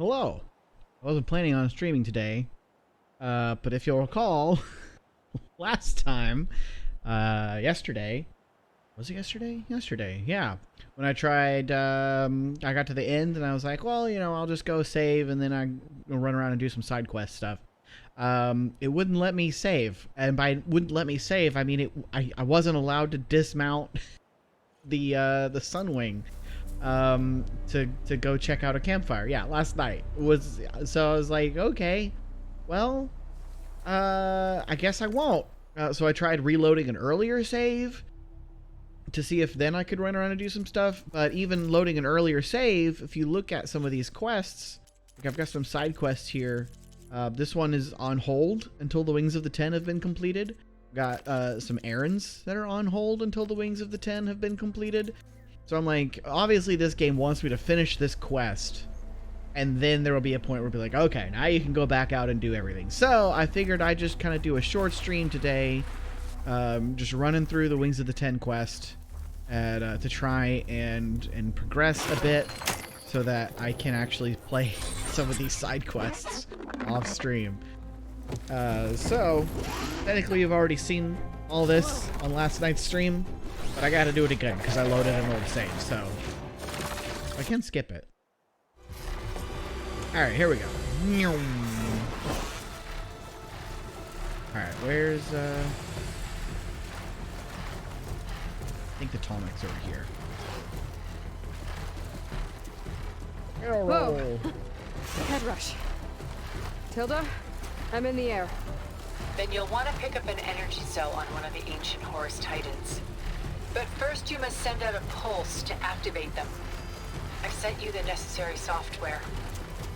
Hello. I wasn't planning on streaming today, but if you'll recall, last time, yesterday, was it yesterday? Yesterday, yeah. When I tried, I got to the end and I was like, well, you know, I'll just go save and then I'll run around and do some side quest stuff. It wouldn't let me save, and by wouldn't let me save, I mean I wasn't allowed to dismount the Sunwing to go check out a campfire. Yeah, last night was, so I was like, okay, well, I guess I won't. So I tried reloading an earlier save to see if then I could run around and do some stuff. But even loading an earlier save, if you look at some of these quests, like I've got some side quests here. This one is on hold until the Wings of the Ten have been completed. Got some errands that are on hold until the Wings of the Ten have been completed. So I'm like, obviously this game wants me to finish this quest, and then there will be a point where it'll be like, okay, now you can go back out and do everything. So I figured I'd just kind of do a short stream today, just running through the Wings of the Ten quest to try and progress a bit so that I can actually play some of these side quests off stream. So technically you've already seen all this on last night's stream, but I gotta do it again because I loaded an old save, so I can skip it. Alright, here we go. Alright, where's I think the Tallneck's over here. Whoa! Head rush. Tilda, I'm in the air. Then you'll want to pick up an energy cell on one of the ancient Horus Titans. But first you must send out a pulse to activate them. I've sent you the necessary software.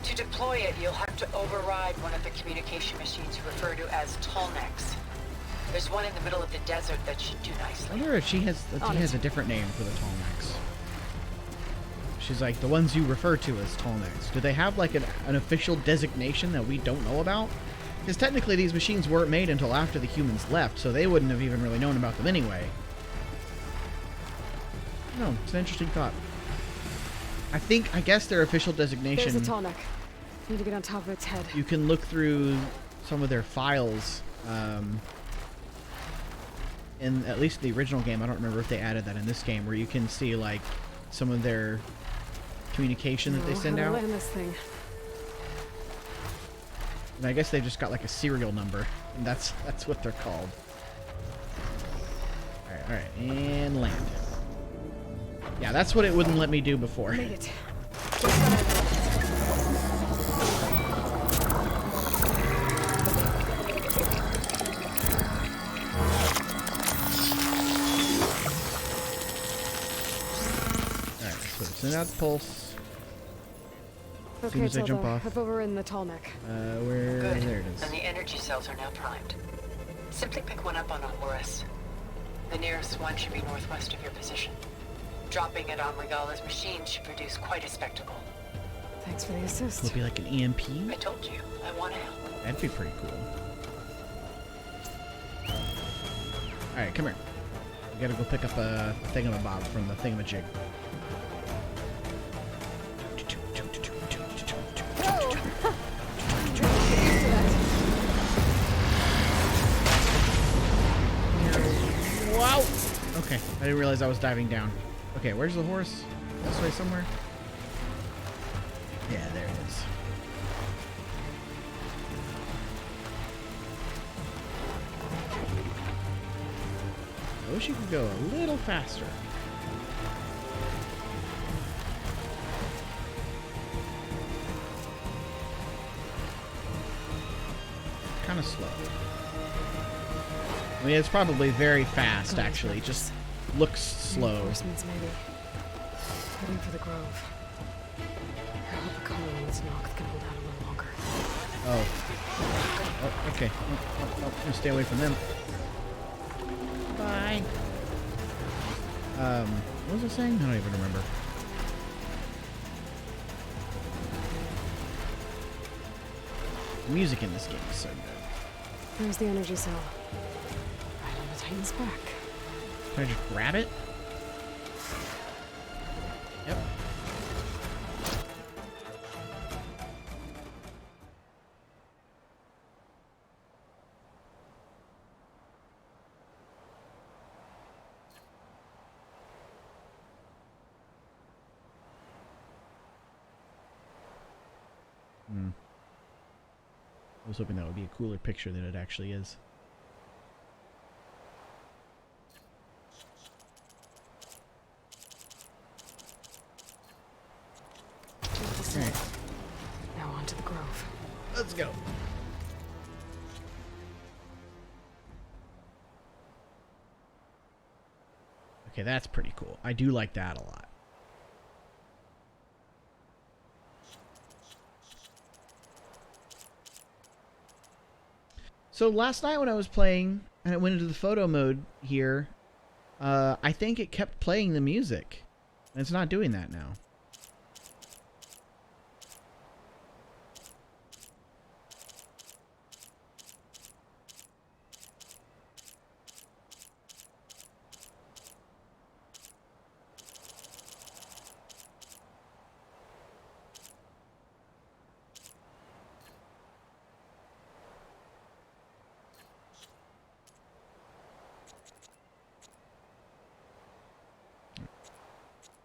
To deploy it, you'll have to override one of the communication machines you refer to as Tallnecks. There's one in the middle of the desert that should do I nicely. wonder if she has a different name for the Tallnecks. She's like, the ones you refer to as Tallnecks. Do they have like an official designation that we don't know about? Because technically these machines weren't made until after the humans left, so they wouldn't have even really known about them anyway. No, it's an interesting thought. I guess their official designation... There's a Tallneck. Need to get on top of its head. You can look through some of their files, in at least the original game. I don't remember if they added that in this game, where you can see like some of their communication that they send out. Land this thing. And I guess they just got like a serial number, and that's what they're called. All right, and land. Yeah, that's what it wouldn't let me do before. Made it. Alright, so send out the pulse. As soon Okay, as I jump off. I've overridden the Tallneck. Where? Good. There it is. And the energy cells are now primed. Simply pick one up on Horus. The nearest one should be northwest of your position. Dropping it on Regala's machine should produce quite a spectacle. Thanks for the assist. Would it be like an EMP? I told you, I want to help. That'd be pretty cool. Alright, come here. We gotta go pick up a thingamabob from the thingamajig. Wow! Okay, I didn't realize I was diving down. Okay, where's the horse? This way somewhere? Yeah, there it is. I wish you could go a little faster. Kind of slow. I mean, it's probably very fast, actually. It just looks slow. Reinforcements, maybe. Heading for the grove. I hope the colonies knock can hold out a little longer. Oh. Oh, okay. I'm gonna stay away from them. Bye. What was I saying? I don't even remember. The music in this game is so good. There's the energy cell. Right on the Titan's back. Can I just grab it? Yep. was hoping that would be a cooler picture than it actually is. Right. Now on to the grove. Let's go. Okay, that's pretty cool. I do like that a lot. So last night when I was playing and I went into the photo mode here, I think it kept playing the music. And it's not doing that now.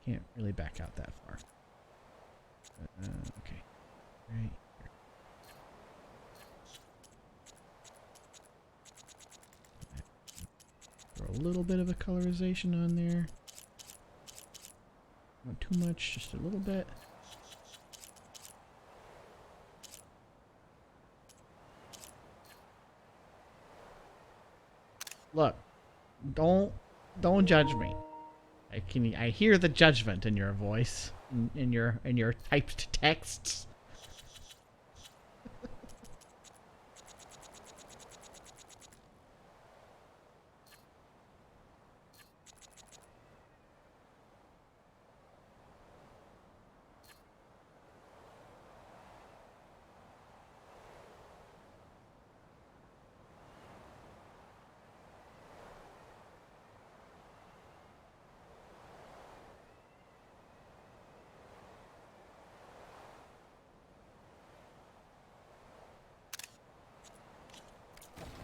Can't really back out that far. Okay. Right here. Throw a little bit of a colorization on there. Not too much, just a little bit. Look, don't judge me. I hear the judgment in your voice, in your typed texts.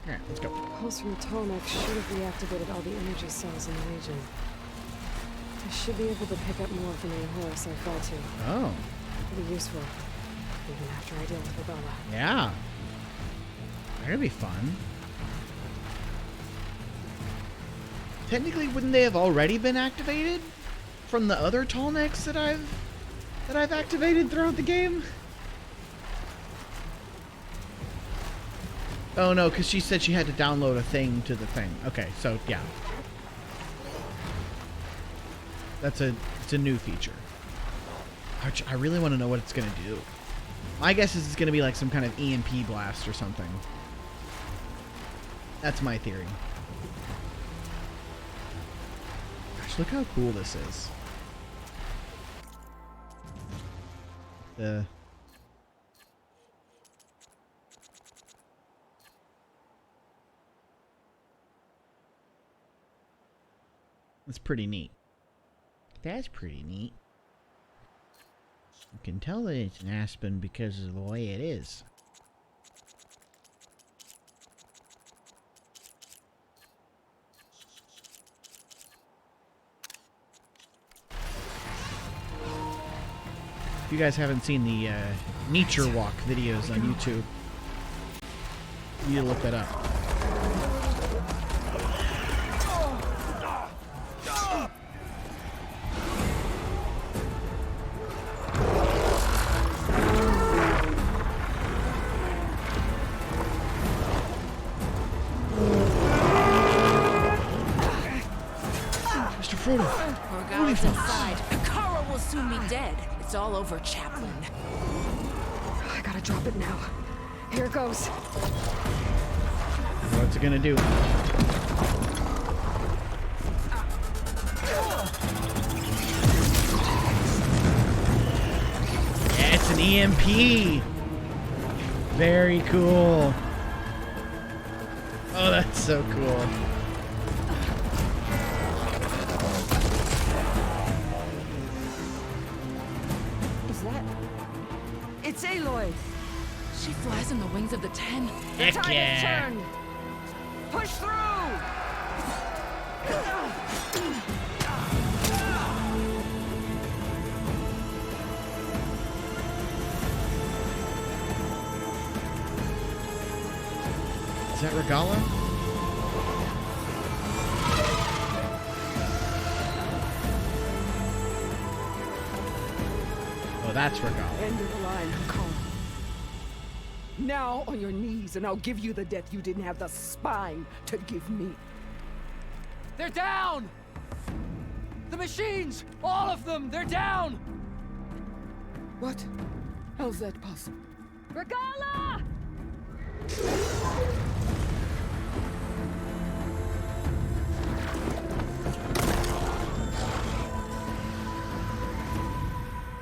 Alright, let's go. Pulse from the Tolmec should have reactivated all the energy cells in the region. I should be able to pick up more from the horse I fell to. Oh. It'll be useful, even after I deal with Rebella. Yeah. That'd be fun. Technically, wouldn't they have already been activated from the other Tolmecs that I've activated throughout the game? Oh no, because she said she had to download a thing to the thing. Okay, so yeah. It's a new feature. I really want to know what it's going to do. My guess is it's going to be like some kind of EMP blast or something. That's my theory. Gosh, look how cool this is. That's pretty neat. That's pretty neat. You can tell that it's an aspen because of the way it is. If you guys haven't seen the nature walk videos on YouTube, you need to look that up. Morgana's inside. Kara will soon be dead. It's all over, Chaplain. I gotta drop it now. Here it goes. What's it gonna do? Yeah, it's an EMP. Very cool. Oh, that's so cool. It's Aloy! She flies on the wings of the 10. Heck Time yeah. to turn! Push through! Is that Regala? Oh, that's Regala. End of the line, Carl. Now on your knees, and I'll give you the death you didn't have the spine to give me. They're down! The machines! All of them! They're down! What? How's that possible? Regala!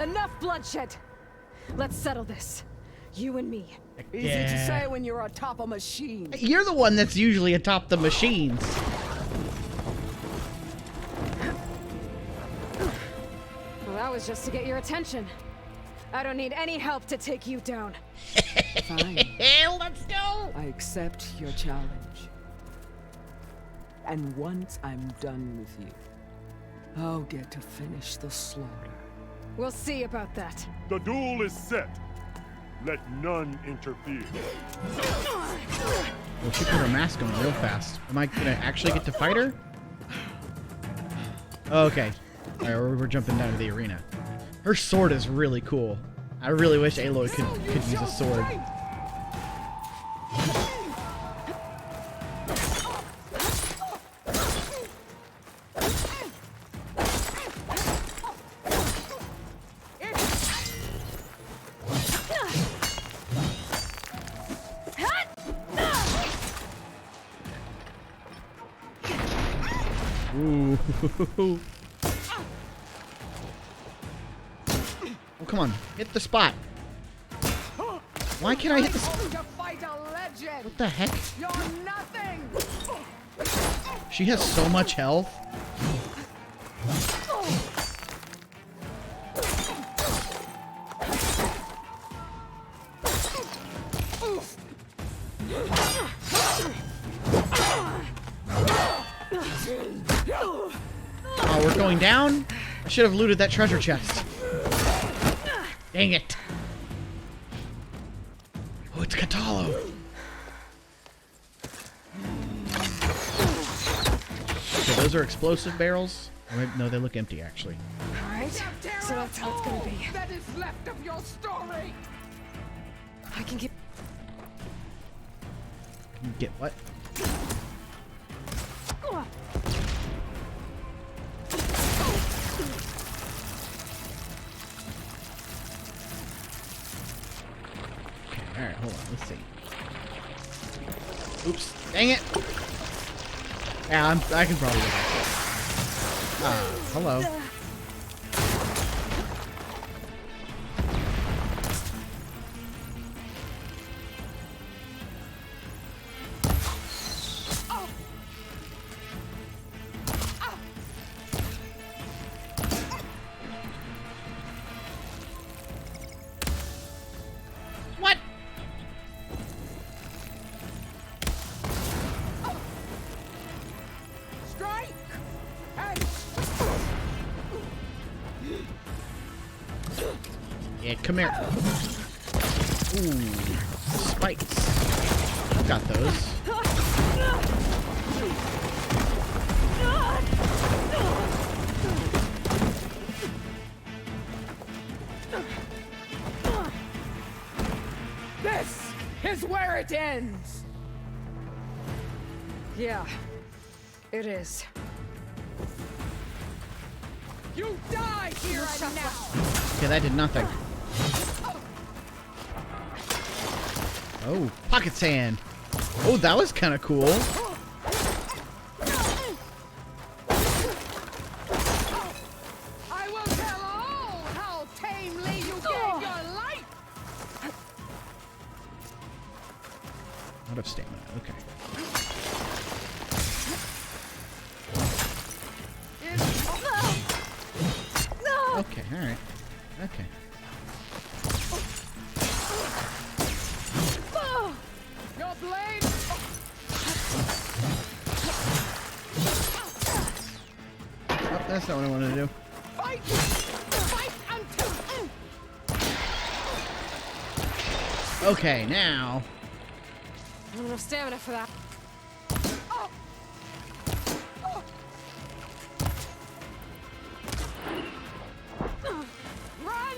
Enough bloodshed! Let's settle this. You and me. Easy to say when you're atop a machine. You're the one that's usually atop the machines. Well, that was just to get your attention. I don't need any help to take you down. Fine. Let's go! I accept your challenge. And once I'm done with you, I'll get to finish the slaughter. We'll see about that. The duel is set. Let none interfere. Well, she put her mask on real fast. Am I gonna actually get to fight her? Okay. Alright, we're jumping down to the arena. Her sword is really cool. I really wish Aloy could use a sword. Ooh. Oh, come on. Hit the spot. Why can't I hit the spot? What the heck? You're nothing! She has so much health. Oh, we're going down? I should have looted that treasure chest. Dang it. Oh, it's Katalo. Okay, those are explosive barrels. Or maybe, no, they look empty, actually. Alright, so that's how it's gonna be. That is left of your story! I can get... Get what? Alright, hold on, let's see. Oops, dang it! Yeah, I can probably get that. Hello. What? Strike! And Yeah, come here. Ooh, spikes. Got those. this is where it ends! Yeah, it is. You die here and now! Okay, that did nothing. Oh, pocket sand. Oh, that was kind of cool. I will tell all how tamely you gave your life! Out of stamina. Okay. Okay, alright. Okay. Your blade! Oh, that's not what I wanted to do. Fight! Fight until... Okay, now. Not enough stamina for that. Oh. Oh. Run!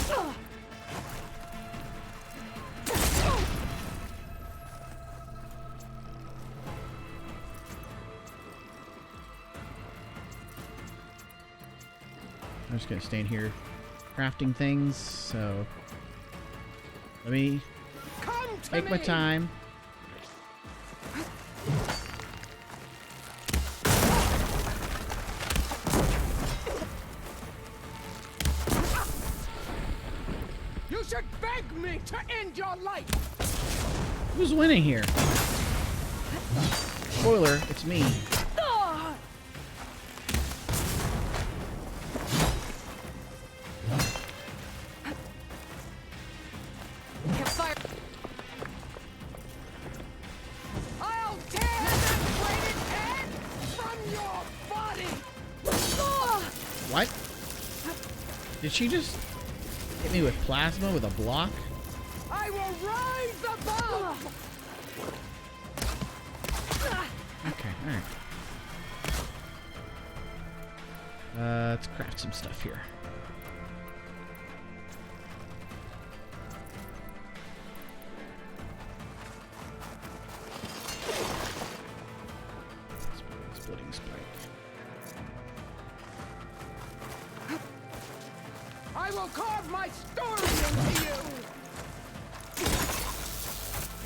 Oh. I'm just gonna stand here crafting things, so let me Come to take my me. time. You should beg me to end your life. Who's winning here? Spoiler, it's me. Can't fire. I'll tear that braided head from your body. What? Did she just hit me with plasma with a block? I will rise above. Okay, alright. Let's craft some stuff here. Splitting spike. I will carve my story into you.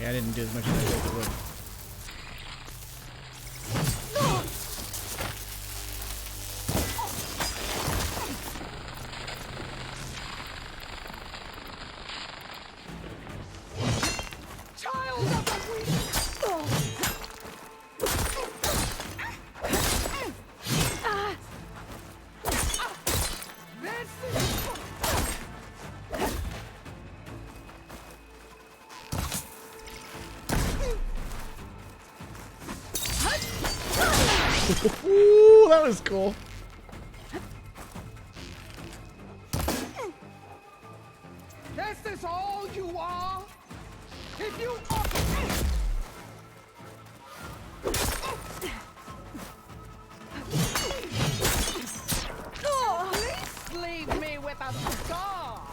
Yeah, I didn't do as much as I thought it would. Child of the weak. This is... Ooh, that was cool. This is all you are? If you are... Please leave me with a scar.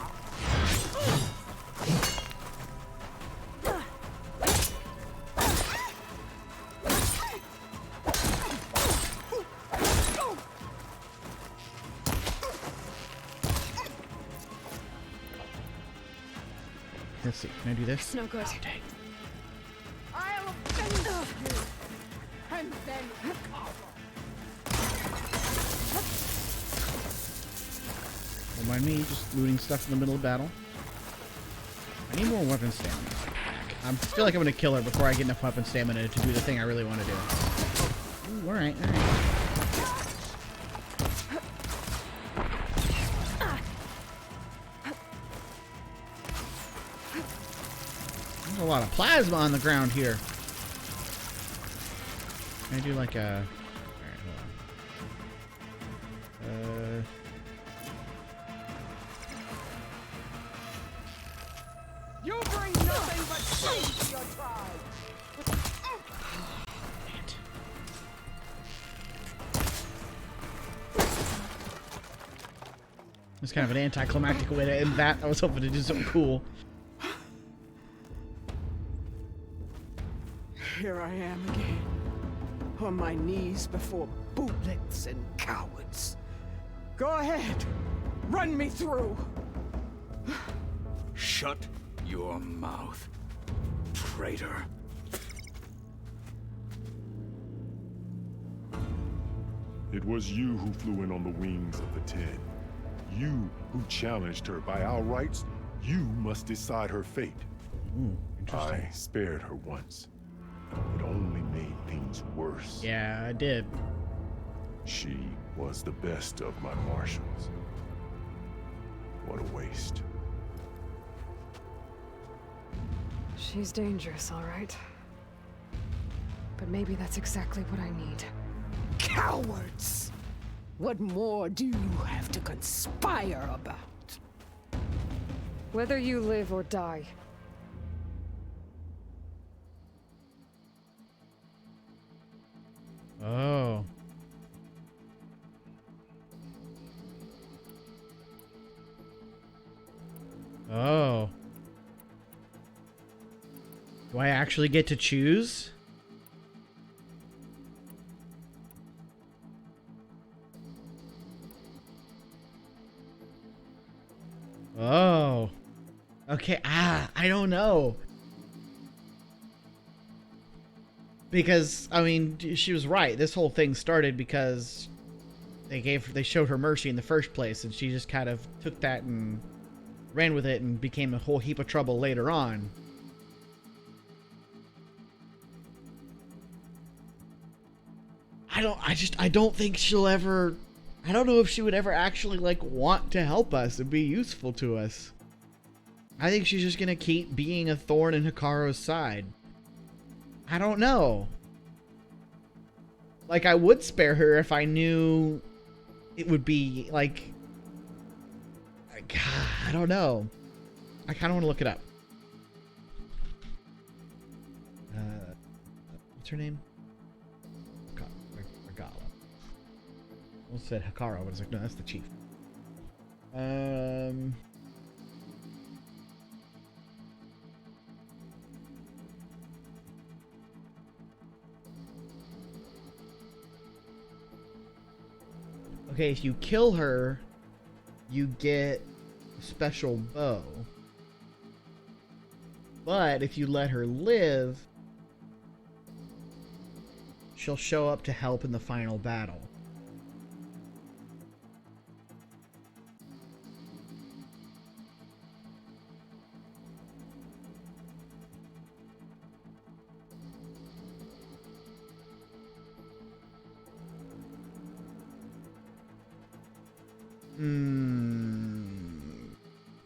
Let's see, can I do this? It's no good. Oh, dang. I'll finish you. And then recover. Don't mind me just looting stuff in the middle of battle. I need more weapon stamina. I feel like I'm gonna kill her before I get enough weapon stamina to do the thing I really want to do. Ooh, alright, alright. There's a lot of plasma on the ground here. Can I do like a... Alright, hold on. You bring nothing but shame to your tribe. It's kind of an anticlimactic way to end that. I was hoping to do something cool. Here I am again, on my knees before bootlets and cowards. Go ahead, run me through. Shut your mouth, traitor. It was you who flew in on the wings of the Ten. You who challenged her by our rights. You must decide her fate. Ooh, interesting. I spared her once. It only made things worse. Yeah, I did. She was the best of my marshals. What a waste. She's dangerous, all right. But maybe that's exactly what I need. Cowards! What more do you have to conspire about? Whether you live or die. Oh. Oh. Do I actually get to choose? Oh. Okay, I don't know. Because, I mean, she was right. This whole thing started because they showed her mercy in the first place, and she just kind of took that and ran with it and became a whole heap of trouble later on. I don't think she'll ever, I don't know if she would ever actually, like, want to help us and be useful to us. I think she's just gonna keep being a thorn in Hikaru's side. I don't know. Like, I would spare her if I knew it would be, like, I don't know. I kind of want to look it up. What's her name? Regala. I almost said Hikaru, but I was like, no, that's the chief. Okay, if you kill her, you get a special bow. But if you let her live, she'll show up to help in the final battle.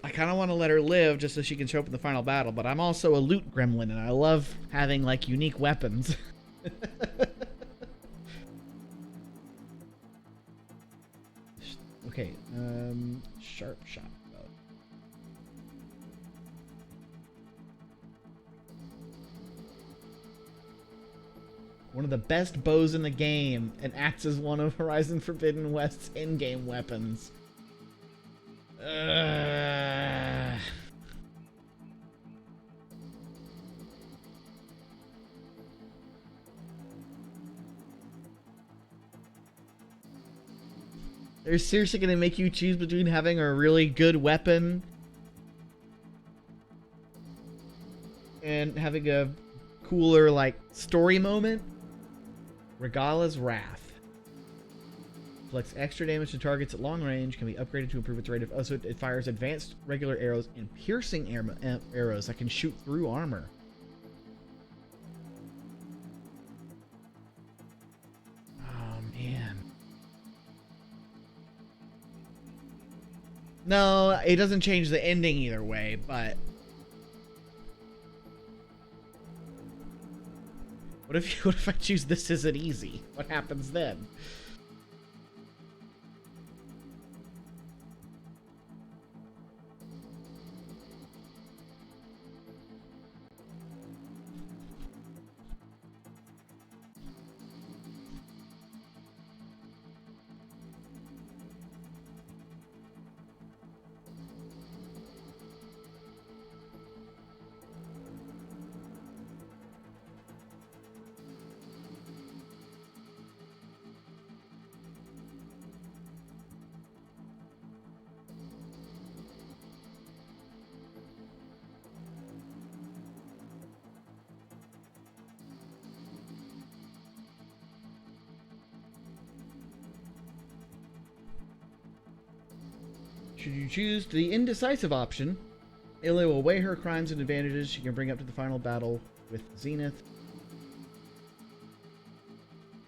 I kind of want to let her live just so she can show up in the final battle, but I'm also a loot gremlin, and I love having, like, unique weapons. Okay, sharp shot bow. One of the best bows in the game, and acts as one of Horizon Forbidden West's in-game weapons. They're seriously gonna make you choose between having a really good weapon and having a cooler, like, story moment? Regala's Wrath. Inflicts extra damage to targets at long range, can be upgraded to improve its rate of... Oh, so it fires advanced regular arrows and piercing arrows that can shoot through armor. Oh, man. No, it doesn't change the ending either way, but... What if I choose this isn't easy? What happens then? Should you choose the indecisive option, Aloy will weigh her crimes and advantages she can bring up to the final battle with Zenith.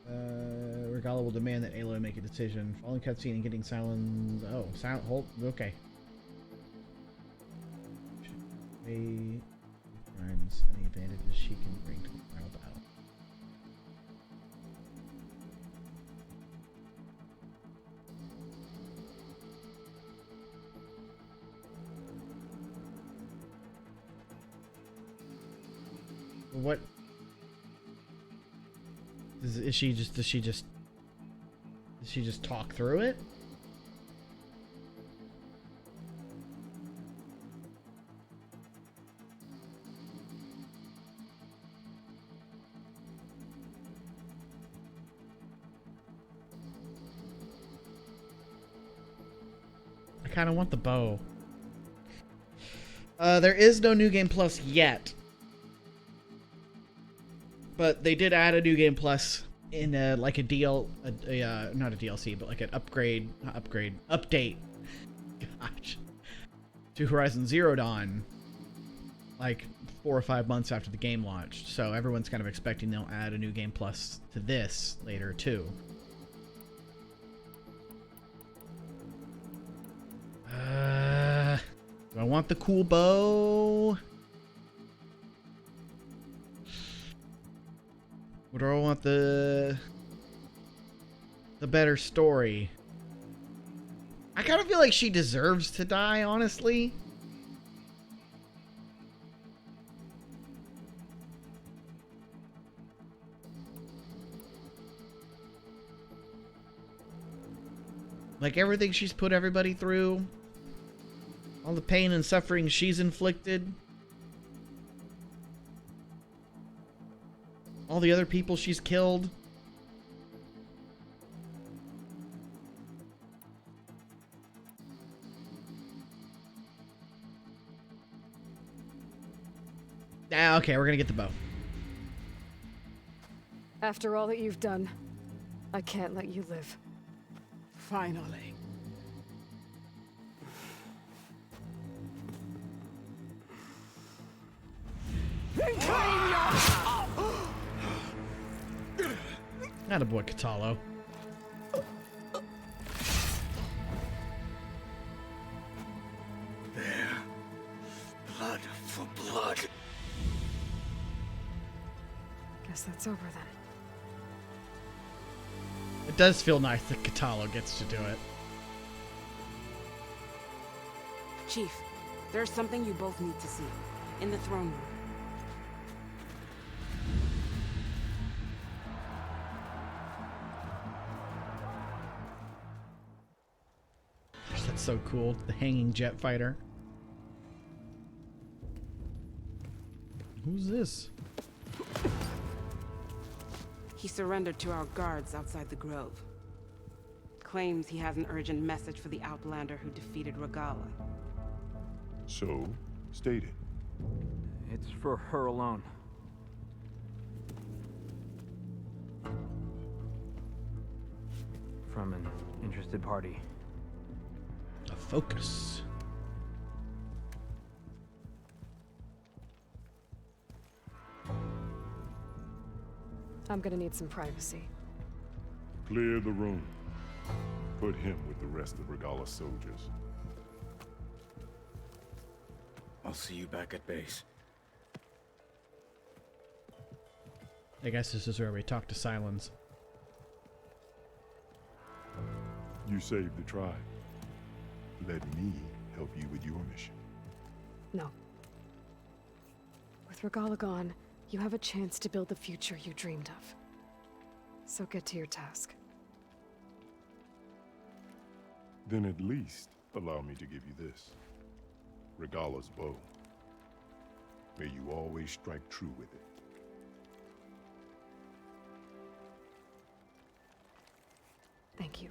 Regala will demand that Aloy make a decision. Following cutscene and getting silence. Oh, silent. Hold. Okay. Weigh crimes and the advantages she can bring to the final battle. What? Does she just talk through it? I kind of want the bow. There is no New Game Plus yet. But they did add a New Game Plus in like a not a DLC, but like an update. Gosh. To Horizon Zero Dawn. Like 4 or 5 months after the game launched. So everyone's kind of expecting they'll add a New Game Plus to this later too. Do I want the cool bow? Or do I want the better story? I kind of feel like she deserves to die, honestly. Like everything she's put everybody through. All the pain and suffering she's inflicted. All the other people she's killed. Ah, okay, we're gonna get the bow. After all that you've done, I can't let you live. Finally. Attaboy, Katalo. There. Blood for blood. Guess that's over then. It does feel nice that Katalo gets to do it. Chief, there's something you both need to see. In the throne room. That's so cool. The hanging jet fighter. Who's this? He surrendered to our guards outside the grove. Claims he has an urgent message for the Outlander who defeated Regala. So, state it. It's for her alone. From an interested party. A focus. I'm gonna need some privacy. Clear the room. Put him with the rest of Regala's soldiers. I'll see you back at base. I guess this is where we talk to Silence. You saved the tribe. Let me help you with your mission. No. With Regala gone, you have a chance to build the future you dreamed of. So get to your task. Then at least allow me to give you this. Regala's bow. May you always strike true with it. Thank you.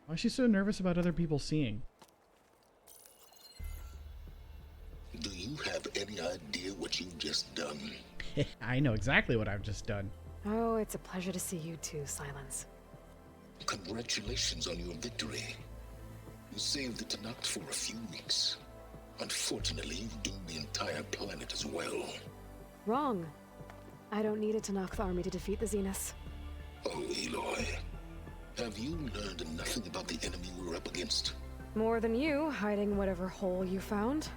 Why is she so nervous about other people seeing? Do you have any idea what you've just done? I know exactly what I've just done. Oh, it's a pleasure to see you too, Silence. Congratulations on your victory. You saved the Tanakh for a few weeks. Unfortunately, you've doomed the entire planet as well. Wrong. I don't need a Tanakh army to defeat the Zeniths. Oh, Aloy. Have you learned nothing about the enemy we're up against? More than you, hiding whatever hole you found.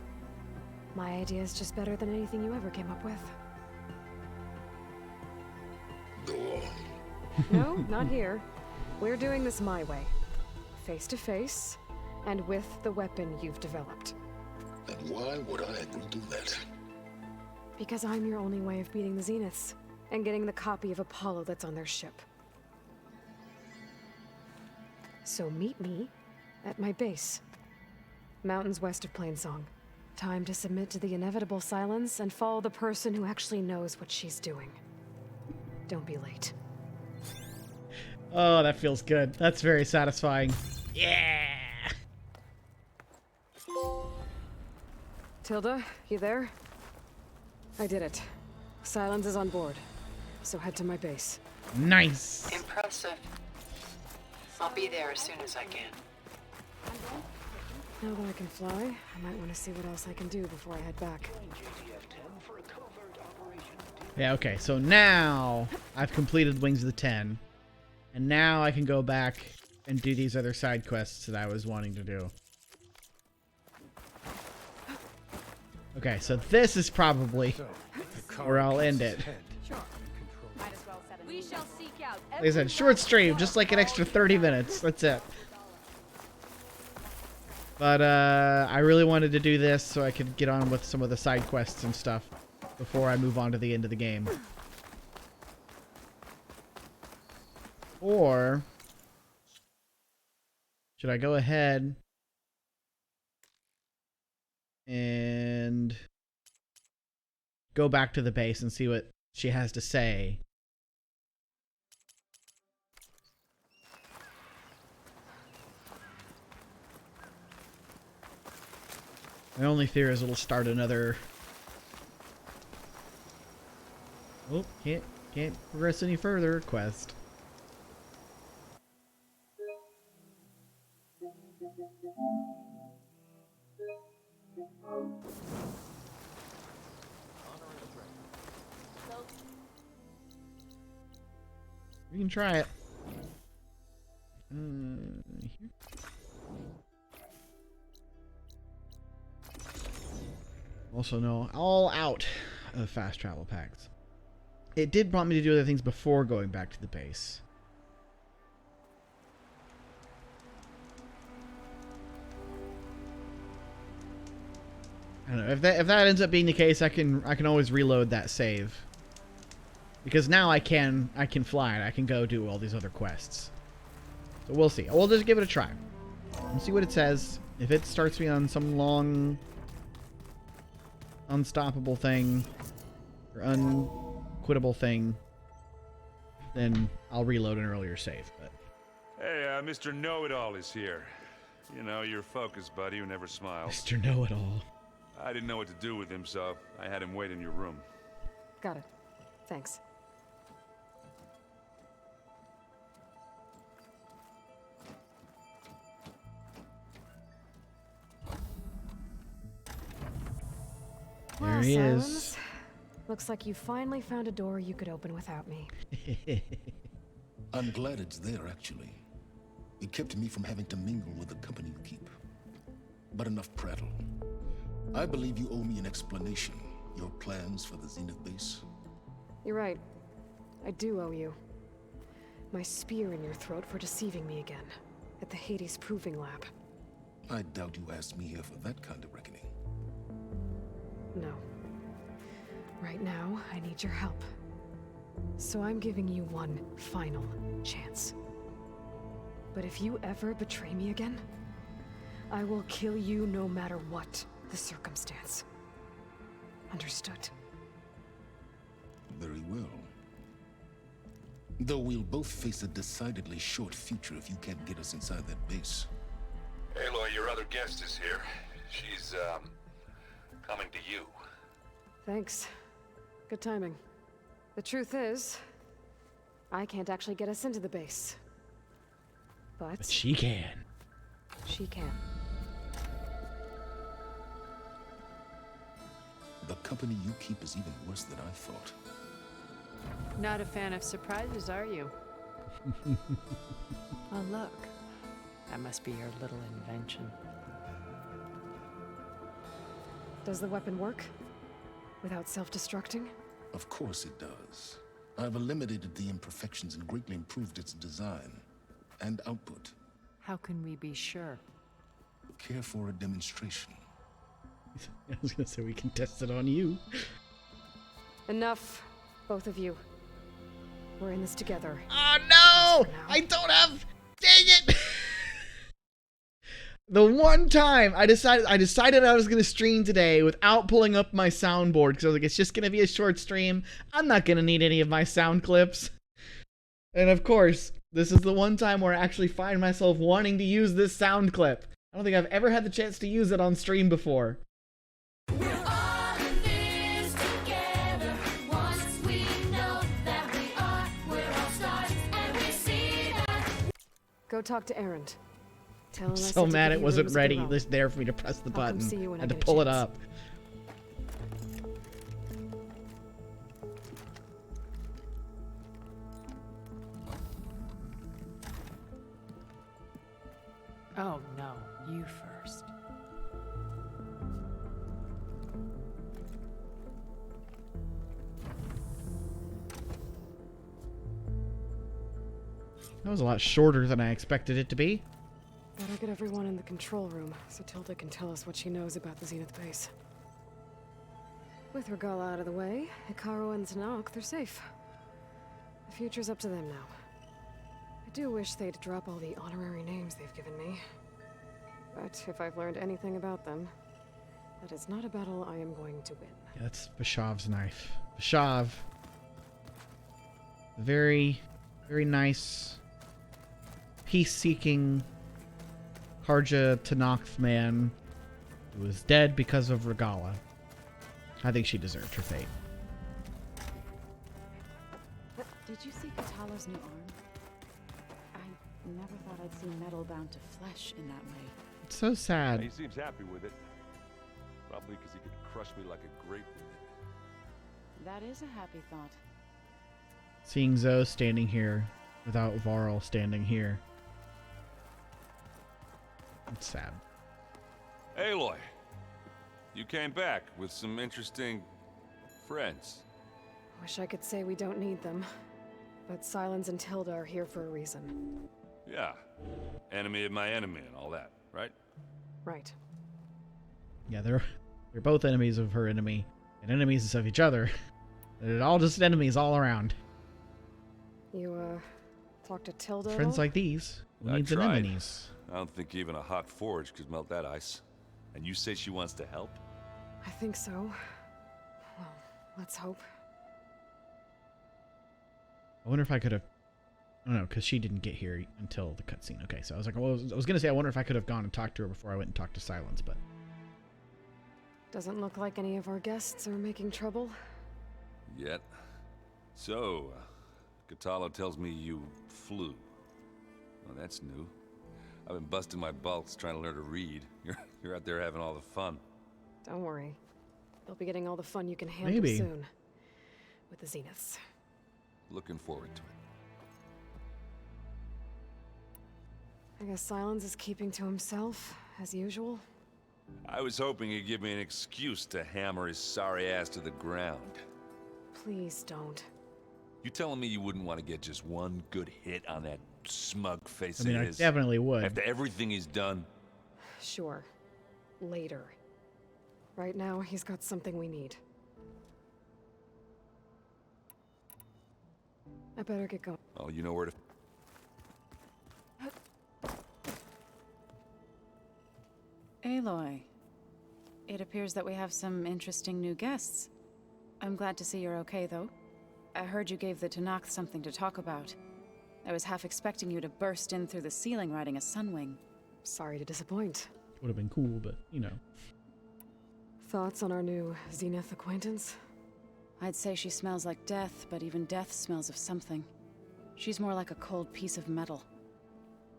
My idea is just better than anything you ever came up with. Go on. No, not here. We're doing this my way. Face to face, and with the weapon you've developed. And why would I agree to that? Because I'm your only way of beating the Zeniths, and getting the copy of Apollo that's on their ship. So meet me at my base. Mountains west of Plainsong. Time to submit to the inevitable silence and follow the person who actually knows what she's doing. Don't be late. Oh, that feels good. That's very satisfying. Yeah! Tilda, you there? I did it. Silence is on board. So head to my base. Nice! Impressive. I'll be there as soon as I can. Now that I can fly, I might want to see what else I can do before I head back. Yeah, okay, so now I've completed Wings of the Ten. And now I can go back and do these other side quests that I was wanting to do. Okay, so this is probably where I'll end it. We shall seek out Like I said, short stream, just like an extra 30 minutes. That's it. But I really wanted to do this so I could get on with some of the side quests and stuff before I move on to the end of the game. Or should I go ahead and go back to the base and see what she has to say? My only fear is it'll start another... Oh, can't progress any further quest. We can try it. Here. Also, no, all out of fast travel packs. It did prompt me to do other things before going back to the base. I don't know if that ends up being the case. I can always reload that save because now I can fly and I can go do all these other quests. So we'll see. We'll just give it a try and see what it says. If it starts me on some long, unstoppable thing or unquittable thing, then I'll reload an earlier save. But hey, Mr. Know-It-All is here. You know, your focus buddy who never smiles. Mr. Know-It-All. I didn't know what to do with him, so I had him wait in your room. Got it. Thanks. There he is. Silence. Looks like you finally found a door you could open without me. I'm glad it's there, actually. It kept me from having to mingle with the company you keep. But enough prattle. I believe you owe me an explanation. Your plans for the Zenith base? You're right. I do owe you. My spear in your throat for deceiving me again. At the Hades Proving Lab. I doubt you asked me here for that kind of reckoning. No. Right now, I need your help. So I'm giving you one final chance. But if you ever betray me again, I will kill you no matter what the circumstance. Understood? Very well. Though we'll both face a decidedly short future if you can't get us inside that base. Aloy, your other guest is here. She's, coming to you. Thanks. Good timing. The truth is, I can't actually get us into the base. But she can. She can. The company you keep is even worse than I thought. Not a fan of surprises, are you? Oh, look. That must be your little invention. Does the weapon work? Without self-destructing? Of course it does. I've eliminated the imperfections and greatly improved its design and output. How can we be sure? Care for a demonstration? I was gonna say we can test it on you. Enough, both of you. We're in this together. Oh no! I don't have. Dang it! The one time I decided I was gonna stream today without pulling up my soundboard because I was like, it's just gonna be a short stream. I'm not gonna need any of my sound clips. And of course, this is the one time where I actually find myself wanting to use this sound clip. I don't think I've ever had the chance to use it on stream before. Go talk to Erend. Tell him I'm I so said to mad give it you wasn't rooms to ready. grow. Just there for me to press the I'll come button. see you when I Had to get a pull it chance. up. Oh no, you first. That was a lot shorter than I expected it to be. Better get everyone in the control room so Tilda can tell us what she knows about the Zenith base. With Regala out of the way, Hikaru and Tanakh, they're safe. The future's up to them now. I do wish they'd drop all the honorary names they've given me. But if I've learned anything about them, that is not a battle I am going to win. Yeah, that's Bashav's knife. Bashav. Very, very nice, peace-seeking Harja Tanakh man who was dead because of Regala. I think she deserved her fate. Did you see Katala's new arm? I never thought I'd see metal bound to flesh in that way. It's so sad. He seems happy with it. Probably because he could crush me like a grape with it. That is a happy thought. Seeing Zoe standing here without Varl standing here. It's sad. Aloy, you came back with some interesting friends. Wish I could say we don't need them, but Silence and Tilda are here for a reason. Yeah, enemy of my enemy and all that, right? Right. Yeah, they're both enemies of her enemy and enemies of each other. They're all just enemies all around. You, talk to Tilda at Friends all? like these. Who I needs tried. enemies? I don't think even a hot forge could melt that ice. And you say she wants to help? I think so. Well, let's hope. I wonder if I could have. I don't know, because she didn't get here until the cutscene. Okay, so I was like, well, I was gonna say I wonder if I could have gone and talked to her before I went and talked to Silence, but Doesn't look like any of our guests are making trouble. Yet. So, Katala tells me you flew. Well, that's new. I've been busting my balls trying to learn to read. You're out there having all the fun. Don't worry. They'll be getting all the fun you can handle Maybe. soon. With the Zeniths. Looking forward to it. I guess Silence is keeping to himself, as usual. I was hoping he'd give me an excuse to hammer his sorry ass to the ground. Please don't. You telling me you wouldn't want to get just one good hit on that smug face I mean, of I his? definitely would. After everything he's done? Sure. Later. Right now, he's got something we need. I better get going. Oh, you know where to... Aloy, it appears that we have some interesting new guests. I'm glad to see you're okay, though. I heard you gave the Tanakh something to talk about. I was half expecting you to burst in through the ceiling riding a sunwing. Sorry to disappoint. Would have been cool, but you know. Thoughts on our new Zenith acquaintance? I'd say she smells like death, but even death smells of something. She's more like a cold piece of metal,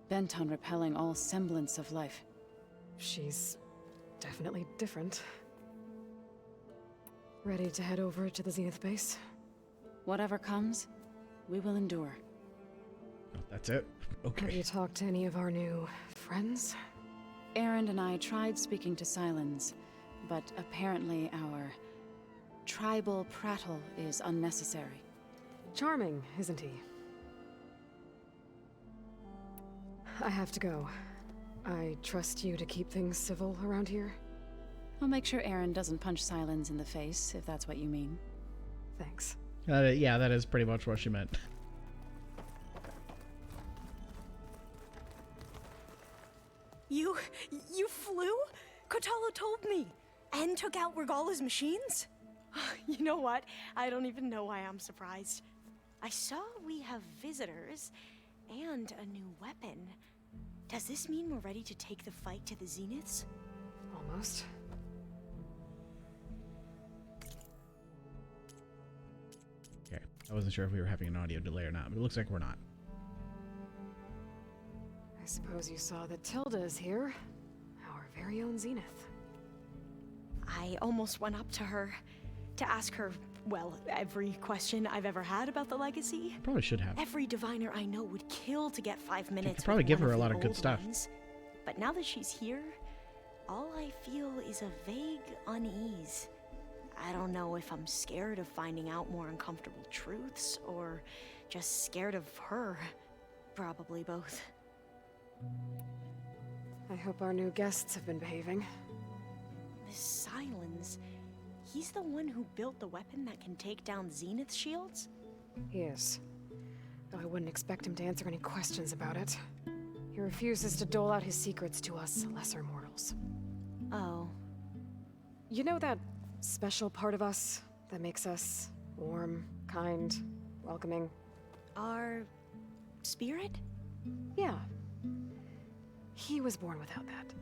bent on repelling all semblance of life. She's definitely different. Ready to head over to the Zenith base? Whatever comes, we will endure. Oh, that's it? Have Okay. you talked to any of our new friends? Erend and I tried speaking to Silence, but apparently our tribal prattle is unnecessary. charming, isn't he? I have to go. I trust you to keep things civil around here. I'll make sure Aaron doesn't punch Silence in the face, if that's what you mean. Thanks. Yeah, that is pretty much what she meant. You flew? Kotalo told me. And took out Regala's machines? You know what? I don't even know why I'm surprised. I saw we have visitors and a new weapon. Does this mean we're ready to take the fight to the Zeniths? Almost. Okay, I wasn't sure if we were having an audio delay or not, but it looks like we're not. I suppose you saw that Tilda is here. Our very own Zenith. I almost went up to her to ask her, well, every question I've ever had about the legacy. I probably should have. Every diviner I know would kill to get 5 minutes. You could probably with give one her a the lot of good old stuff. ones. But now that she's here, all I feel is a vague unease. I don't know if I'm scared of finding out more uncomfortable truths or just scared of her. Probably both. I hope our new guests have been behaving. This Silence, he's the one who built the weapon that can take down Zenith shields? He is. Though I wouldn't expect him to answer any questions about it. He refuses to dole out his secrets to us lesser mortals. Oh. You know that special part of us that makes us warm, kind, welcoming? Our spirit? Yeah. He was born without that.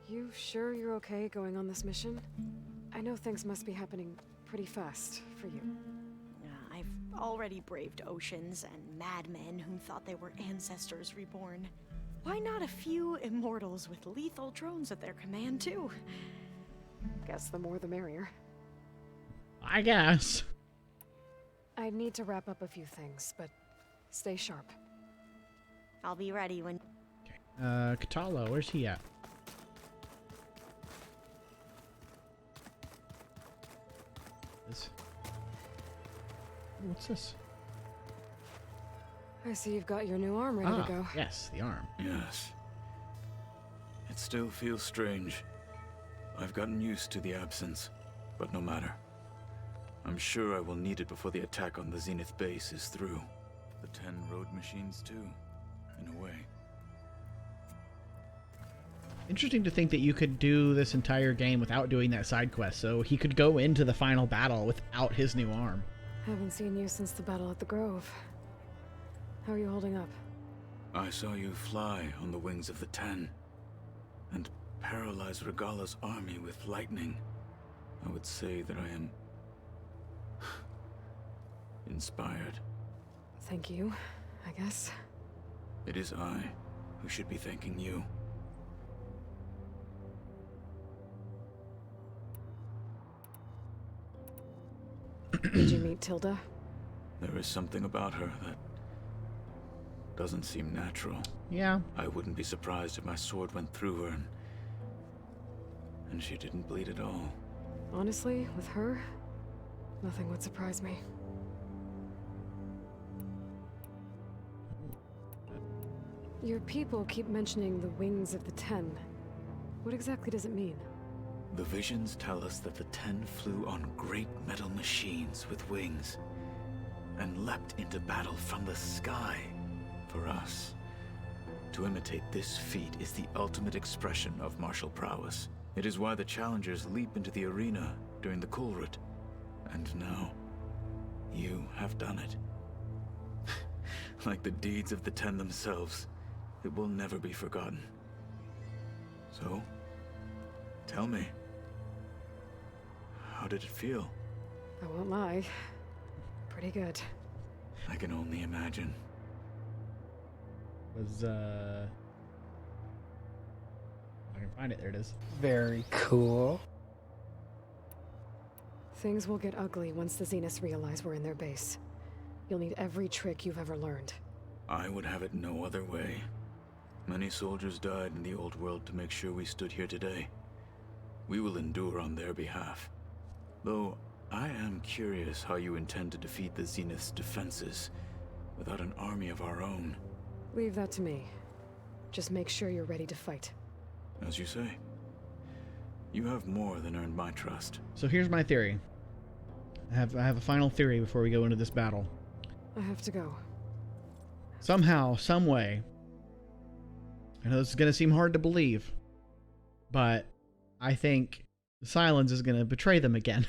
You sure you're okay going on this mission? I know things must be happening pretty fast for you. I've already braved oceans and madmen who thought they were ancestors reborn. Why not a few immortals with lethal drones at their command, too? Guess the more the merrier. I guess. I need to wrap up a few things, but stay sharp. I'll be ready when... Katalo, where's he at? What's this? I see you've got your new arm ready to go. Yes, the arm. Yes. It still feels strange. I've gotten used to the absence, but no matter. I'm sure I will need it before the attack on the Zenith base is through. The 10 road machines too, in a way. Interesting to think that you could do this entire game without doing that side quest, so he could go into the final battle without his new arm. Haven't seen you since the battle at the Grove. How are you holding up? I saw you fly on the wings of the 10, and paralyze Regala's army with lightning. I would say that I am... inspired. Thank you, I guess. It is I who should be thanking you. Did you meet Tilda? There is something about her that doesn't seem natural. Yeah. I wouldn't be surprised if my sword went through her and she didn't bleed at all. Honestly, with her, nothing would surprise me. Your people keep mentioning the wings of the 10. What exactly does it mean? The visions tell us that the 10 flew on great metal machines with wings and leapt into battle from the sky. For us, to imitate this feat is the ultimate expression of martial prowess. It is why the challengers leap into the arena during the Kulrut. And now, you have done it. Like the deeds of the 10 themselves, it will never be forgotten. So, tell me, how did it feel? I won't lie. Pretty good. I can only imagine. Was, I can find it. There it is. Very cool. Things will get ugly once the Zeniths realize we're in their base. You'll need every trick you've ever learned. I would have it no other way. Many soldiers died in the old world to make sure we stood here today. We will endure on their behalf. Though, I am curious how you intend to defeat the Zenith's defenses without an army of our own. Leave that to me. Just make sure you're ready to fight. As you say. You have more than earned my trust. So here's my theory. I have a final theory before we go into this battle. I have to go. Somehow, some way, I know this is going to seem hard to believe, but I think Silence is going to betray them again.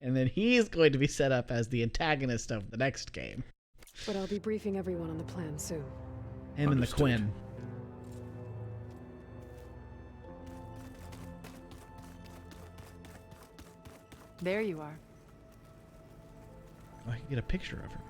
And then he's going to be set up as the antagonist of the next game. But I'll be briefing everyone on the plan soon. Him and the Quinn. There you are. Oh, I can get a picture of her.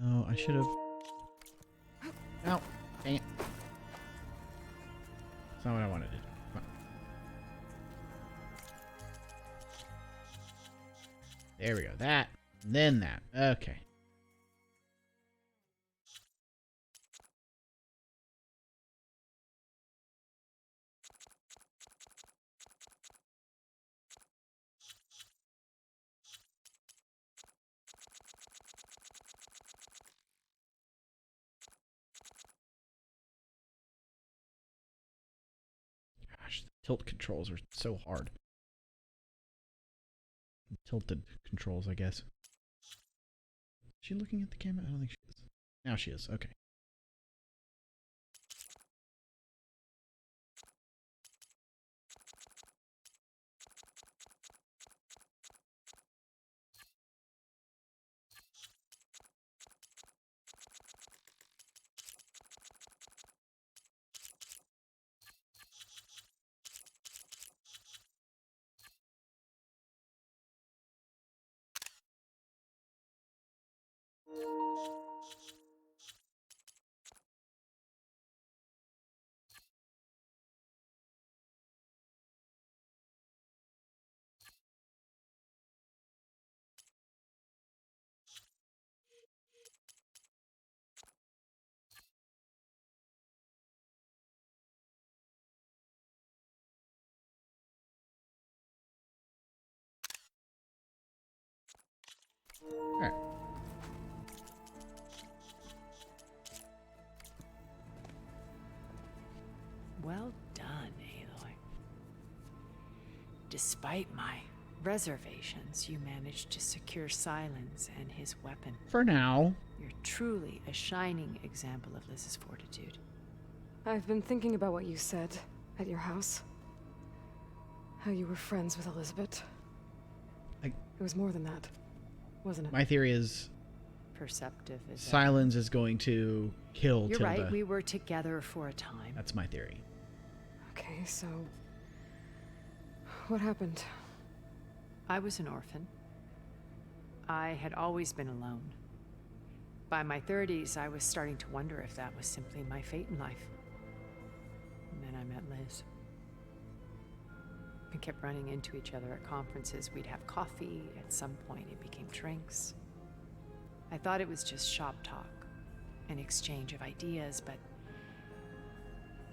Oh, I should have. No, dang it. That's not what I wanted to do. Come on. There we go. That, then that. Okay. Gosh, the tilt controls are so hard. Tilted controls, I guess. Is she looking at the camera? I don't think she is. Now she is. Okay. All right. Well done, Aloy. Despite my reservations, you managed to secure Silence and his weapon. For now. You're truly a shining example of Liz's fortitude. I've been thinking about what you said at your house. How you were friends with Elizabeth. It was more than that, wasn't it? My theory is Perceptive is Silence is going to kill You're Tilda. right, we were together for a time. That's my theory. Okay, so what happened? I was an orphan. I had always been alone. By my 30s, I was starting to wonder if that was simply my fate in life. And then I met Liz. We kept running into each other at conferences. We'd have coffee. At some point, it became drinks. I thought it was just shop talk, an exchange of ideas, but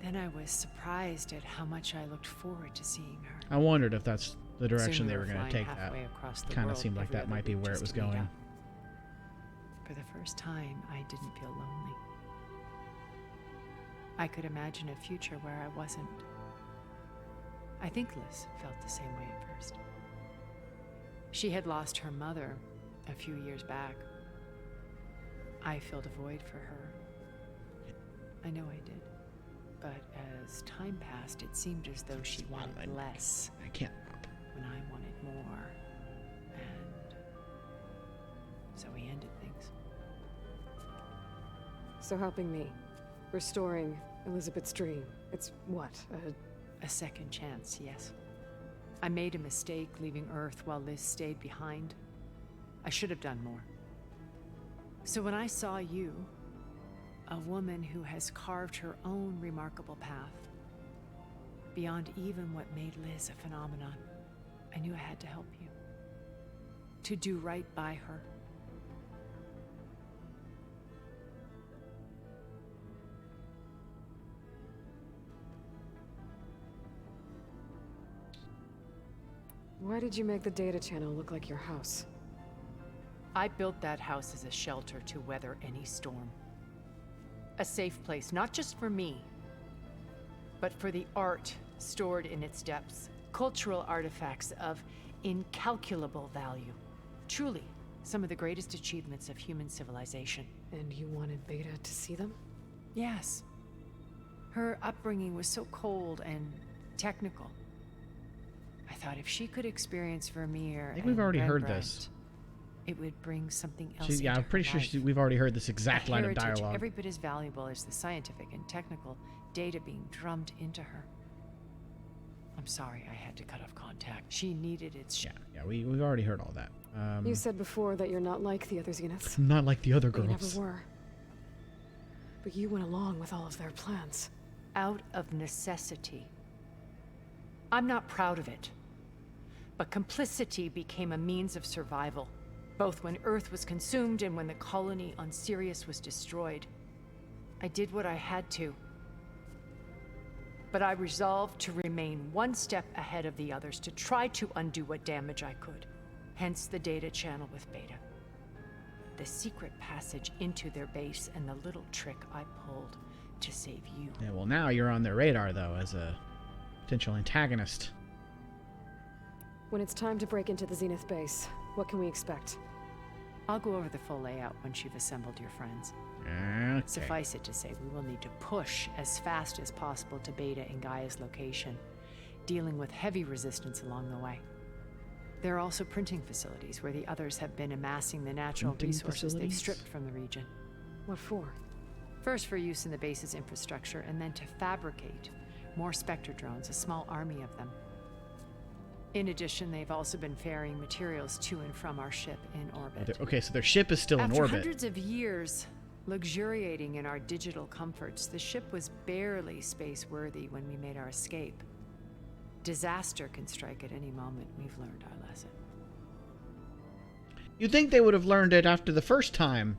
then I was surprised at how much I looked forward to seeing her. I wondered if that's the direction Soon they we were going to flying take that. halfway across the Kind of world seemed like every that other might be week where it just was to meet going. up. For the first time, I didn't feel lonely. I could imagine a future where I wasn't. I think Liz felt the same way at first. She had lost her mother a few years back. I filled a void for her. I know I did. But as time passed, it seemed as though she wanted less. I can't. When I wanted more. And so we ended things. So helping me, restoring Elizabeth's dream, it's what, a second chance, yes. I made a mistake leaving Earth while Liz stayed behind. I should have done more. So when I saw you, a woman who has carved her own remarkable path, beyond even what made Liz a phenomenon, I knew I had to help you. To do right by her. Why did you make the data channel look like your house? I built that house as a shelter to weather any storm. A safe place, not just for me, but for the art stored in its depths. Cultural artifacts of incalculable value. Truly, some of the greatest achievements of human civilization. And you wanted Beta to see them? Yes. Her upbringing was so cold and technical. I thought if she could experience Vermeer I think we've already heard Rembrandt, this. it would bring something else Yeah, into I'm pretty her sure life. we've already heard this exact A line of heritage dialogue. every bit as valuable as the scientific and technical data being drummed into her. I'm sorry I had to cut off contact. She needed its... Yeah, we've already heard all that. You said before that you're not like the other Zeniths. Not like the other But you girls. never were. But you went along with all of their plans. Out of necessity. I'm not proud of it. But complicity became a means of survival, both when Earth was consumed and when the colony on Sirius was destroyed. I did what I had to. But I resolved to remain one step ahead of the others, to try to undo what damage I could. Hence the data channel with Beta. The secret passage into their base and the little trick I pulled to save you. Yeah, well, now you're on their radar, though, as a potential antagonist. When it's time to break into the Zenith base, what can we expect? I'll go over the full layout once you've assembled your friends. Okay. Suffice it to say, we will need to push as fast as possible to Beta and Gaia's location, dealing with heavy resistance along the way. There are also printing facilities where the others have been amassing the natural Printing resources they've facilities? stripped from the region. What for? First for use in the base's infrastructure, and then to fabricate more Spectre drones, a small army of them. In addition, they've also been ferrying materials to and from our ship in orbit. Okay, so their ship is still in After orbit. hundreds of years luxuriating in our digital comforts, the ship was barely space-worthy when we made our escape. Disaster can strike at any moment. We've learned our lesson. You'd think they would have learned it after the first time.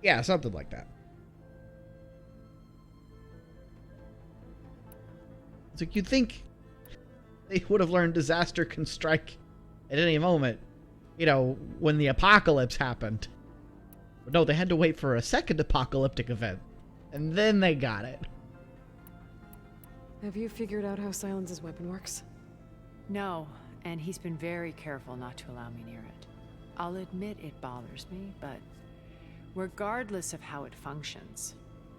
Yeah, something like that. It's like you'd think they would have learned disaster can strike at any moment, you know, when the apocalypse happened. But no, they had to wait for a second apocalyptic event, and then they got it. Have you figured out how Silence's weapon works? No, and he's been very careful not to allow me near it. I'll admit it bothers me, but regardless of how it functions,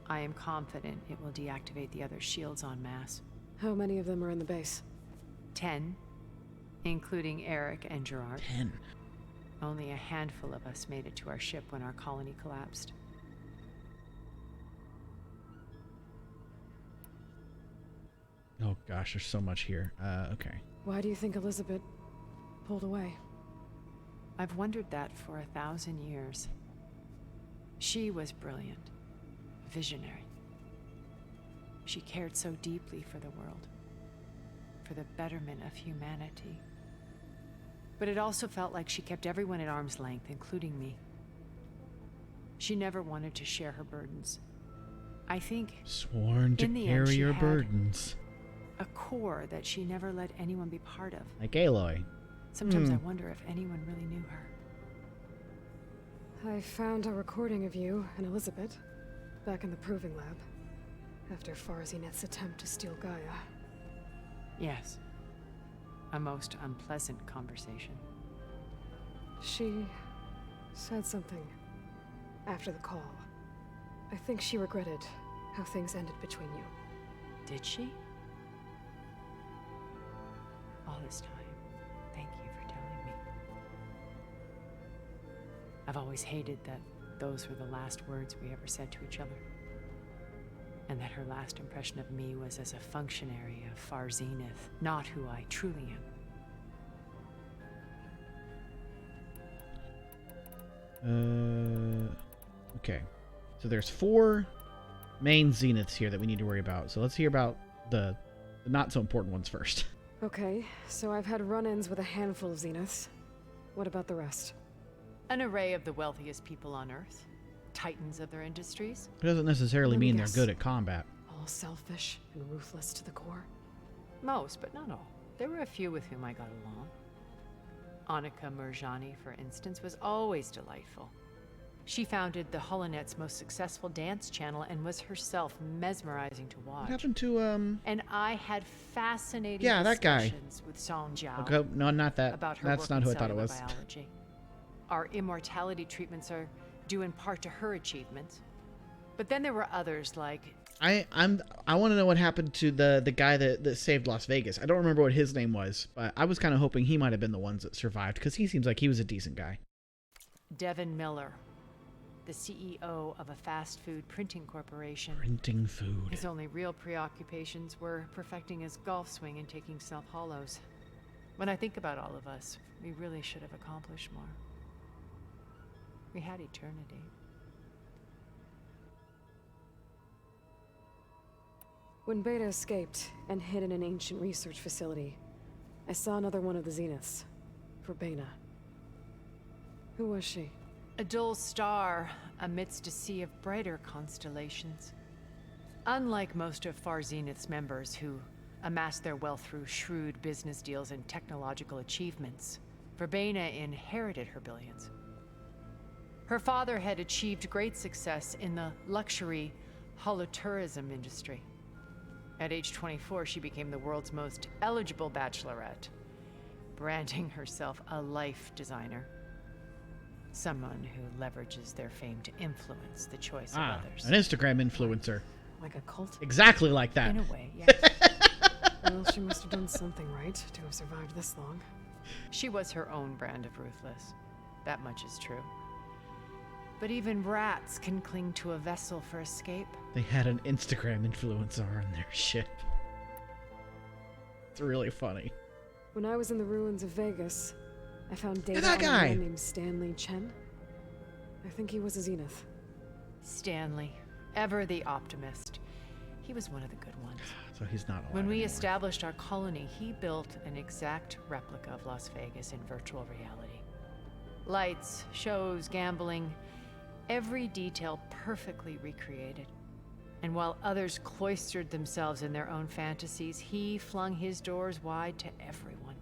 I am confident it will deactivate the other shields en masse. How many of them are in the base? 10, including Eric and Gerard. 10. Only a handful of us made it to our ship when our colony collapsed. Oh gosh, there's so much here. Okay. Why do you think Elizabeth pulled away? I've wondered that for 1,000 years. She was brilliant, visionary. She cared so deeply for the world, for the betterment of humanity. But it also felt like she kept everyone at arm's length, including me. She never wanted to share her burdens. I think Sworn to carry your burdens. A core that she never let anyone be part of. Like Aloy. Sometimes I wonder if anyone really knew her. I found a recording of you and Elizabeth back in the proving lab after Farzineth's attempt to steal Gaia. Yes. A most unpleasant conversation. She said something after the call. I think she regretted how things ended between you. Did she? All this time, thank you for telling me. I've always hated that those were the last words we ever said to each other. And that her last impression of me was as a functionary of Farzineth, not who I truly am. Okay. So there's 4 main zeniths here that we need to worry about. So let's hear about the not so important ones first. Okay, so I've had run-ins with a handful of zeniths. What about the rest? An array of the wealthiest people on Earth. Titans of their industries. It doesn't necessarily mean they're good at combat. All selfish and ruthless to the core? Most, but not all. There were a few with whom I got along. Annika Murjani, for instance, was always delightful. She founded the Holonet's most successful dance channel and was herself mesmerizing to watch. What happened to, And I had fascinating that guy. discussions with Song Jiao. Okay, no, not that. About her That's work not in who I thought it cellular was. Biology. Our immortality treatments are due in part to her achievements. But then there were others like... I want to know what happened to the guy that saved Las Vegas. I don't remember what his name was, but I was kind of hoping he might have been the ones that survived, because he seems like he was a decent guy. Devin Miller, the CEO of a fast food printing corporation. Printing food. His only real preoccupations were perfecting his golf swing and taking self-hollows. When I think about all of us, we really should have accomplished more. We had eternity. When Beta escaped and hid in an ancient research facility, I saw another one of the zeniths, Verbena. Who was she? A dull star amidst a sea of brighter constellations. Unlike most of Farzineth's members who amassed their wealth through shrewd business deals and technological achievements, Verbena inherited her billions. Her father had achieved great success in the luxury holotourism industry. At age 24, she became the world's most eligible bachelorette, branding herself a life designer. Someone who leverages their fame to influence the choice of others. An Instagram influencer. Like a cult? Exactly like that. In a way, yes. Well, she must have done something right to have survived this long. She was her own brand of ruthless. That much is true. But even rats can cling to a vessel for escape. They had an Instagram influencer on their ship. It's really funny. When I was in the ruins of Vegas, I found data that on a guy. man named Stanley Chen. I think he was a zenith. Stanley, ever the optimist. He was one of the good ones. So he's not alive When we anymore. established our colony, he built an exact replica of Las Vegas in virtual reality. Lights, shows, gambling, every detail perfectly recreated. And while others cloistered themselves in their own fantasies, he flung his doors wide to everyone.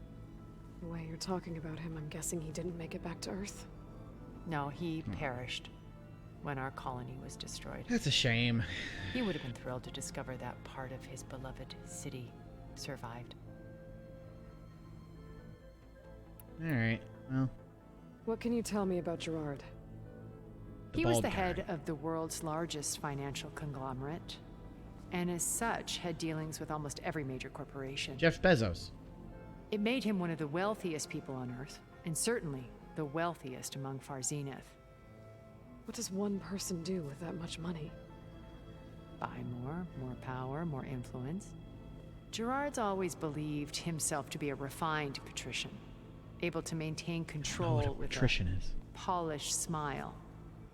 The way you're talking about him, I'm guessing he didn't make it back to Earth. No, he perished when our colony was destroyed. That's a shame. He would have been thrilled to discover that part of his beloved city survived. Alright, well. What can you tell me about Gerard? He was bald the guy. head of the world's largest financial conglomerate, and as such had dealings with almost every major corporation. Jeff Bezos. It made him one of the wealthiest people on Earth, and certainly the wealthiest among Farzineth. What does one person do with that much money? Buy more power, more influence. Gerard's always believed himself to be a refined patrician, able to maintain I don't know control what a with patrician a is. polished smile.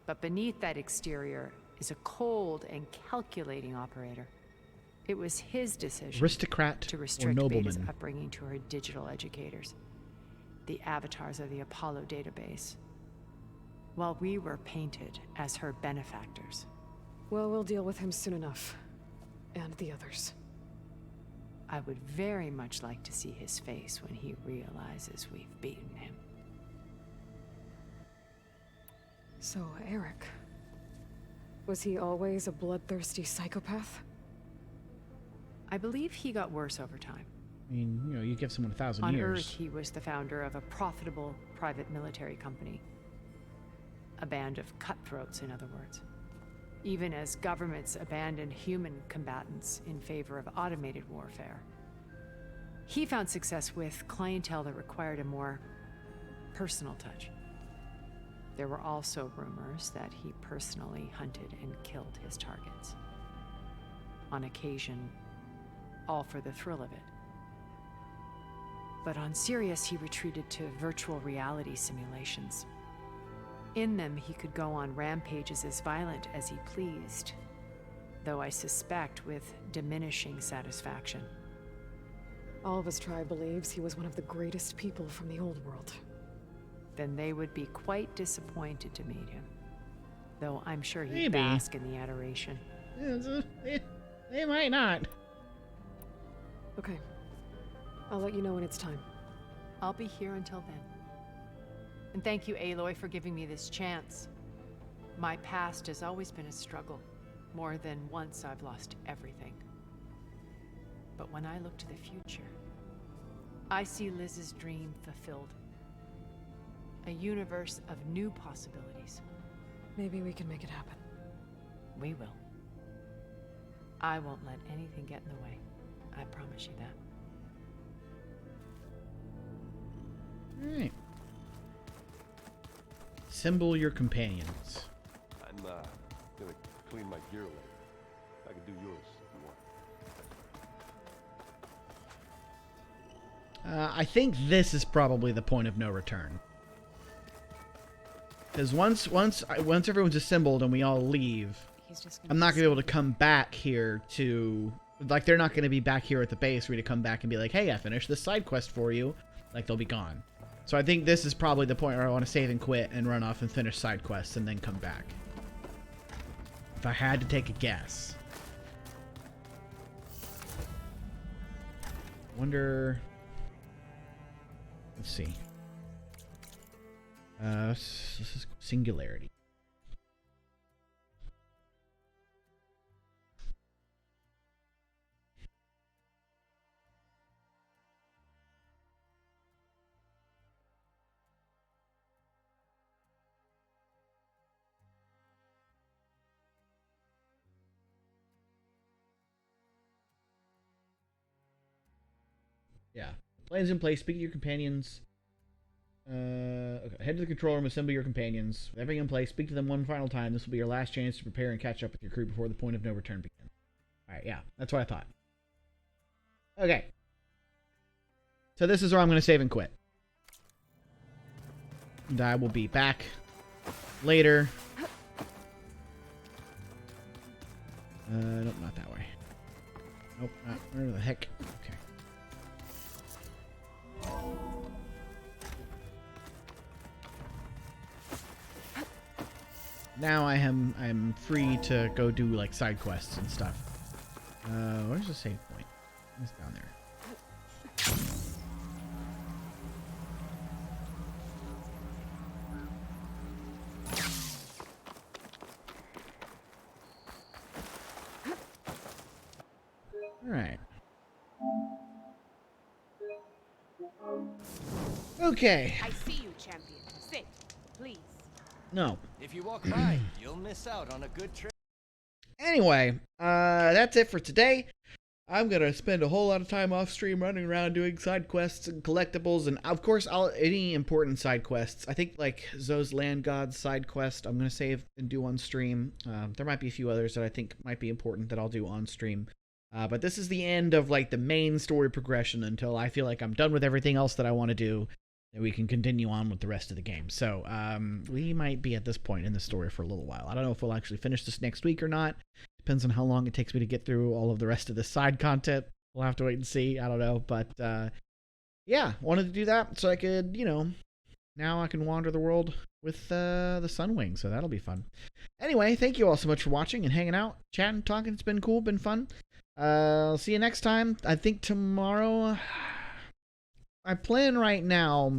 But beneath that exterior is a cold and calculating operator. It was his decision Aristocrat to or restrict Beta's nobleman? upbringing to her digital educators, the avatars of the Apollo database, while we were painted as her benefactors. Well, we'll deal with him soon enough. And the others. I would very much like to see his face when he realizes we've beaten him. So, Eric. Was he always a bloodthirsty psychopath? I believe he got worse over time. I mean, you know, you give someone 1,000 On years. Earth, he was the founder of a profitable private military company. A band of cutthroats, in other words. Even as governments abandoned human combatants in favor of automated warfare. He found success with clientele that required a more personal touch. There were also rumors that he personally hunted and killed his targets. On occasion, all for the thrill of it. But on Sirius, he retreated to virtual reality simulations. In them, he could go on rampages as violent as he pleased, though I suspect with diminishing satisfaction. All of his tribe believes he was one of the greatest people from the old world. Then they would be quite disappointed to meet him, though I'm sure he'd Maybe. bask in the adoration. They might not. Okay. I'll let you know when it's time. I'll be here until then. And thank you, Aloy, for giving me this chance. My past has always been a struggle. More than once I've lost everything. But when I look to the future, I see Liz's dream fulfilled. A universe of new possibilities. Maybe we can make it happen. We will. I won't let anything get in the way. I promise you that. Alright. Assemble your companions. I'm gonna clean my gear later. I can do yours if you want. I think this is probably the point of no return. Because once everyone's assembled and we all leave, I'm not gonna be able to come back here to, like, they're not gonna be back here at the base for me to come back and be like, hey, I finished this side quest for you. Like, they'll be gone. So I think this is probably the point where I want to save and quit and run off and finish side quests and then come back. If I had to take a guess. Wonder. Let's see. This is Singularity. Yeah. Plans in place. Speak to your companions. Okay. Head to the control room. Assemble your companions. With everything in place, speak to them one final time. This will be your last chance to prepare and catch up with your crew before the point of no return begins. Alright, yeah. That's what I thought. Okay. So this is where I'm going to save and quit. And I will be back later. Nope, not that way. Nope, not where the heck. Okay. Now I'm free to go do like side quests and stuff. Where's the save point? It's down there. All right. Okay. I see you, champion. Sit, please. No. If you walk by, you'll miss out on a good trip. Anyway, that's it for today. I'm gonna spend a whole lot of time off stream running around doing side quests and collectibles, and of course, any important side quests. I think like Zoe's Land Gods side quest, I'm gonna save and do on stream. There might be a few others that I think might be important that I'll do on stream. But this is the end of like the main story progression until I feel like I'm done with everything else that I want to do. and we can continue on with the rest of the game. So we might be at this point in the story for a little while. I don't know if we'll actually finish this next week or not. Depends on how long it takes me to get through all of the rest of the side content. We'll have to wait and see. I don't know. But yeah, wanted to do that so I could, now I can wander the world with the Sunwing. So that'll be fun. Anyway, thank you all so much for watching and hanging out, chatting, talking. It's been cool, been fun. I'll see you next time. I think tomorrow, my plan right now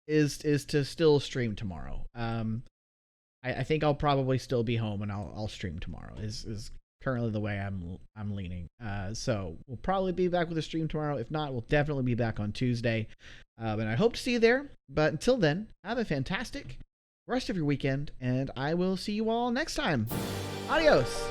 is to still stream tomorrow. I think I'll probably still be home and I'll stream tomorrow. Is currently the way I'm leaning. So we'll probably be back with a stream tomorrow. If not, we'll definitely be back on Tuesday. And I hope to see you there. But until then, have a fantastic rest of your weekend, and I will see you all next time. Adios.